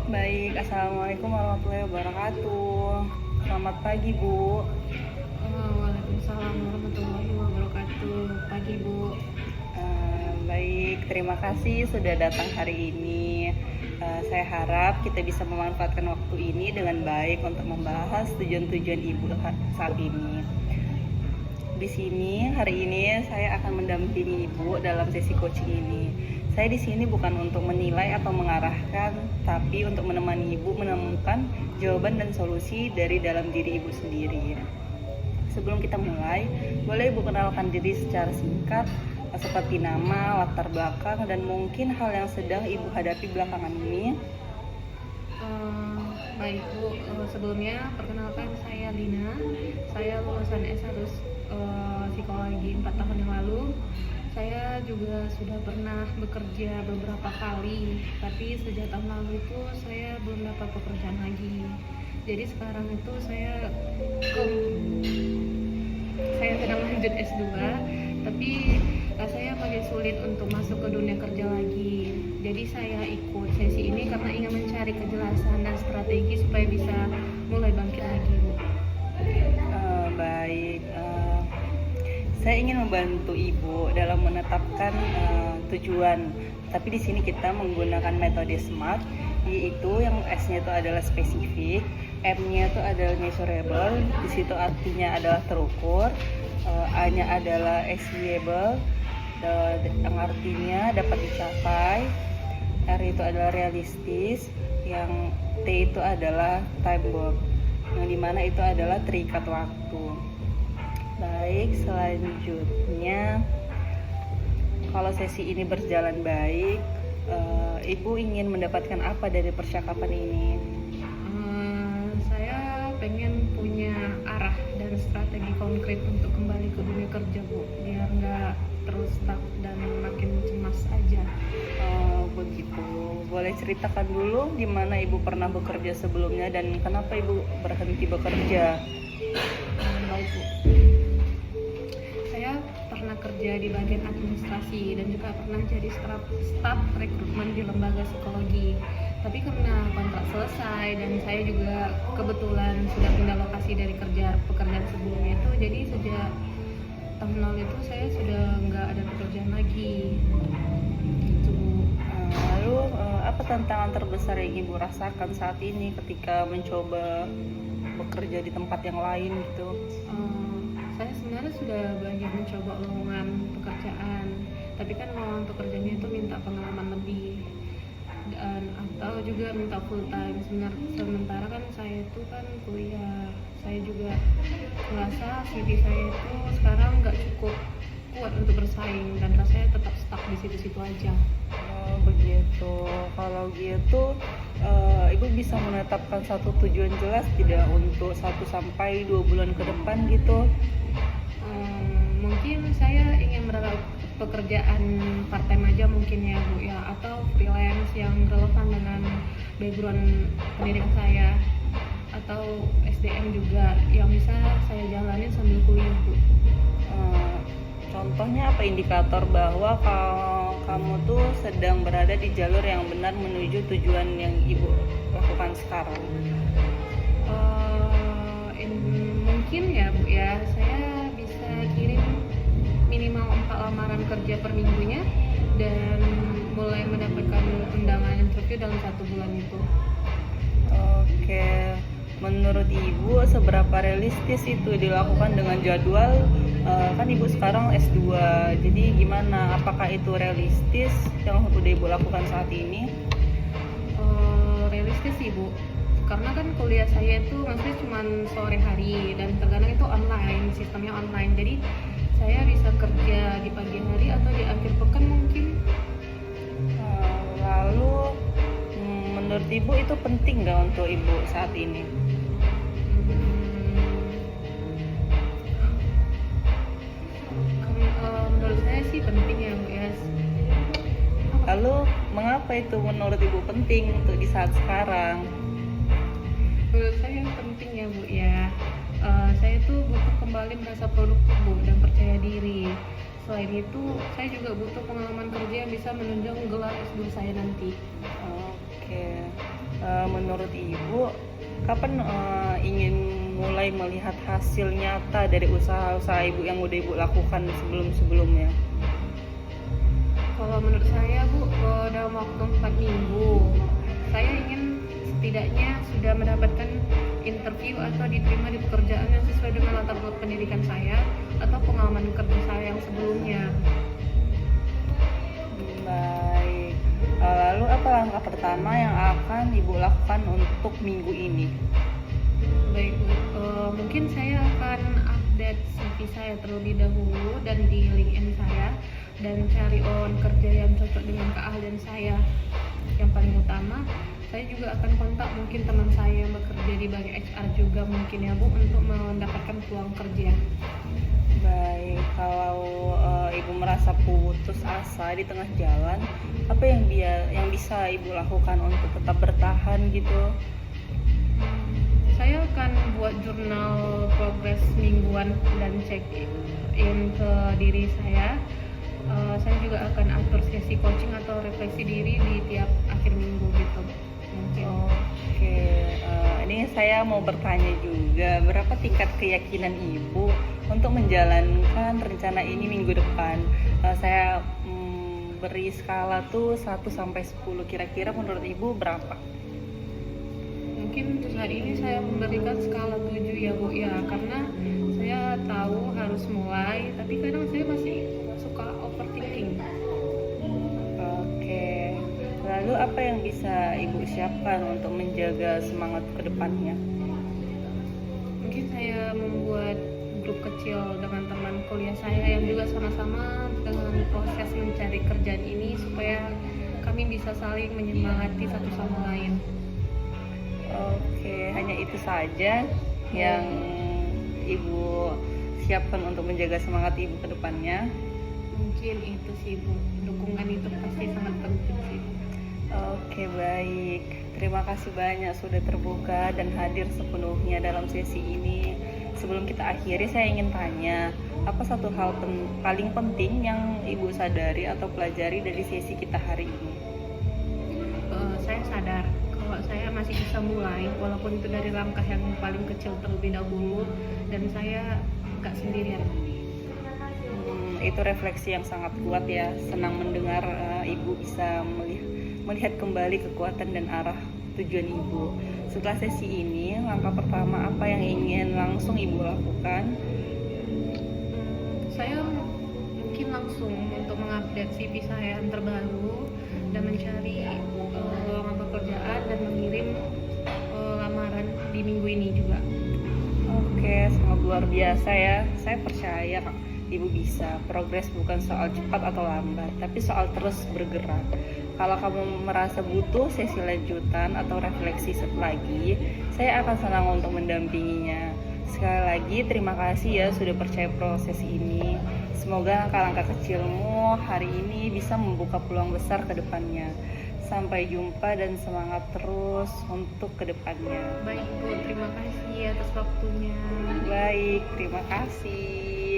Baik, Assalamualaikum warahmatullahi wabarakatuh. Selamat pagi, Bu. Waalaikumsalam warahmatullahi wabarakatuh. Pagi Bu. Baik, terima kasih sudah datang hari ini. Saya harap kita bisa memanfaatkan waktu ini dengan baik untuk membahas tujuan-tujuan Ibu saat ini. Di sini hari ini saya akan mendampingi Ibu dalam sesi coaching ini. Saya di sini bukan untuk menilai atau mengarahkan, tapi untuk menemani Ibu menemukan jawaban dan solusi dari dalam diri Ibu sendiri. Sebelum kita mulai, boleh Ibu kenalkan diri secara singkat, seperti nama, latar belakang, dan mungkin hal yang sedang Ibu hadapi belakangan ini. Baik Bu, sebelumnya perkenalkan saya Lina. Saya lulusan S1 psikologi 4 tahun yang lalu. Saya juga sudah pernah bekerja beberapa kali, tapi sejak tahun lalu itu saya belum dapat pekerjaan lagi. Jadi sekarang itu saya sedang lanjut S2, tapi saya makin sulit untuk masuk ke dunia kerja lagi. Jadi saya ikut sesi ini karena ingin mencari kejelasan dan strategi supaya bisa mulai bangkit lagi. Baik, saya ingin membantu Ibu dalam menetapkan tujuan. Tapi di sini kita menggunakan metode SMART, yaitu yang S-nya itu adalah spesifik, M-nya itu adalah measurable, di situ artinya adalah terukur, A-nya adalah achievable, yang artinya dapat dicapai, R itu adalah realistis, yang T itu adalah time bound, yang dimana itu adalah terikat waktu. Baik, selanjutnya kalau sesi ini berjalan baik, Ibu ingin mendapatkan apa dari percakapan ini? Saya pengen punya arah dan strategi konkret untuk kembali ke dunia kerja Bu, biar nggak terus stuck dan makin cemas aja. Begitu. Boleh ceritakan dulu di mana Ibu pernah bekerja sebelumnya dan kenapa Ibu berhenti bekerja? Baik Bu. Saya pernah kerja di bagian administrasi dan juga pernah jadi staf rekrutmen di lembaga psikologi. Tapi karena kontrak selesai dan saya juga kebetulan sudah pindah lokasi dari pekerjaan sebelumnya itu, jadi sejak tahun lalu itu saya sudah nggak ada pekerjaan lagi. Gitu. Lalu apa tantangan terbesar yang Ibu rasakan saat ini ketika mencoba bekerja di tempat yang lain gitu? Saya sebenarnya sudah banyak mencoba lowongan pekerjaan, tapi kan lowongan pekerjaannya itu minta pengalaman lebih dan atau juga minta full time. Sementara kan saya itu kan kuliah, saya juga merasa CV saya itu sekarang nggak cukup kuat untuk bersaing dan rasanya tetap stuck di situ-situ aja. Begitu. Kalau gitu, Ibu bisa menetapkan satu tujuan jelas tidak untuk 1-2 bulan ke depan gitu? Mungkin saya ingin beralih pekerjaan part time aja mungkin ya Bu ya, atau freelance yang relevan dengan background pendidikan saya, atau SDM juga yang bisa saya jalanin sambil kuliah Bu. Contohnya apa indikator bahwa kalau kamu tuh sedang berada di jalur yang benar menuju tujuan yang Ibu lakukan sekarang? Mungkin ya Bu ya, saya bisa kirim minimal 4 lamaran kerja per minggunya dan mulai mendapatkan undangan interview dalam 1 bulan itu. Oke, menurut Ibu seberapa realistis itu dilakukan dengan jadwal? Kan Ibu sekarang S2, jadi gimana? Apakah itu realistis yang udah Ibu lakukan saat ini? Realistis sih Bu, karena kan kuliah saya itu maksudnya cuma sore hari dan terkadang itu online, sistemnya online, jadi saya bisa kerja di pagi hari atau di akhir pekan mungkin. Lalu menurut Ibu itu penting nggak untuk Ibu saat ini? Menurut saya sih penting ya Bu ya. Lalu mengapa itu menurut Ibu penting untuk di saat sekarang? Menurut saya penting ya Bu ya. Saya tuh butuh kembali merasa produktif Bu dan percaya diri. Selain itu, saya juga butuh pengalaman kerja yang bisa menunjang gelar S2 saya nanti. Oke. menurut Ibu, kapan ingin mulai melihat hasil nyata dari usaha-usaha Ibu yang udah Ibu lakukan sebelum-sebelumnya? Kalau menurut saya Bu, dalam waktu 4 minggu saya ingin setidaknya sudah mendapatkan interview atau diterima di pekerjaan yang sesuai dengan latar belakang pendidikan saya atau pengalaman kerja saya yang sebelumnya. Baik. Lalu apa langkah pertama yang akan Ibu lakukan untuk minggu ini? Baik Bu, mungkin saya akan update CV saya terlebih dahulu dan di LinkedIn saya dan cari on kerja yang cocok dengan keahlian saya. Yang paling utama, saya juga akan kontak mungkin teman saya yang bekerja di bagian HR juga mungkin ya Bu untuk mendapatkan peluang kerja. Baik, kalau Ibu merasa putus asa di tengah jalan, apa yang bisa Ibu lakukan untuk tetap bertahan gitu? Saya akan buat jurnal progres mingguan dan check in ke diri saya. Saya juga akan atur sesi coaching atau refleksi diri di tiap akhir minggu gitu mungkin. Oke, ini saya mau bertanya juga, berapa tingkat keyakinan Ibu untuk menjalankan rencana ini minggu depan? Saya beri skala tuh 1 sampai 10, kira-kira menurut Ibu berapa? Mungkin untuk saat ini saya memberikan skala 7 ya Bu ya, karena saya tahu harus mulai tapi kadang saya masih suka overthinking. Oke, lalu apa yang bisa Ibu siapkan untuk menjaga semangat ke depannya? Mungkin saya membuat grup kecil dengan teman kuliah saya yang juga sama-sama dengan proses mencari kerjaan ini supaya kami bisa saling menyemangati satu sama lain. Oke, hanya itu saja yang Ibu siapkan untuk menjaga semangat Ibu ke depannya. Mungkin itu sih Bu, dukungan itu pasti sangat penting sih. Oke, baik. Terima kasih banyak sudah terbuka dan hadir sepenuhnya dalam sesi ini. Sebelum kita akhiri, saya ingin tanya, apa satu hal paling penting yang Ibu sadari atau pelajari dari sesi kita hari ini? Saya sadar kalau saya masih bisa mulai walaupun itu dari langkah yang paling kecil terlebih dahulu dan saya gak sendirian. Itu refleksi yang sangat kuat ya. Senang mendengar Ibu bisa melihat kembali kekuatan dan arah tujuan Ibu. Setelah sesi ini, langkah pertama apa yang ingin langsung Ibu lakukan? Saya mungkin langsung untuk mengupdate CV saya yang terbaru dan mencari lowongan pekerjaan dan mengirim lamaran di minggu ini juga. Oke, sangat luar biasa ya. Saya percaya Ibu bisa. Progres bukan soal cepat atau lambat, tapi soal terus bergerak. Kalau kamu merasa butuh sesi lanjutan atau refleksi lagi, saya akan senang untuk mendampinginya. Sekali lagi terima kasih ya sudah percaya proses ini. Semoga langkah-langkah kecilmu hari ini bisa membuka peluang besar ke depannya. Sampai jumpa dan semangat terus untuk ke depannya. Baik Bu, terima kasih atas waktunya. Baik, terima kasih.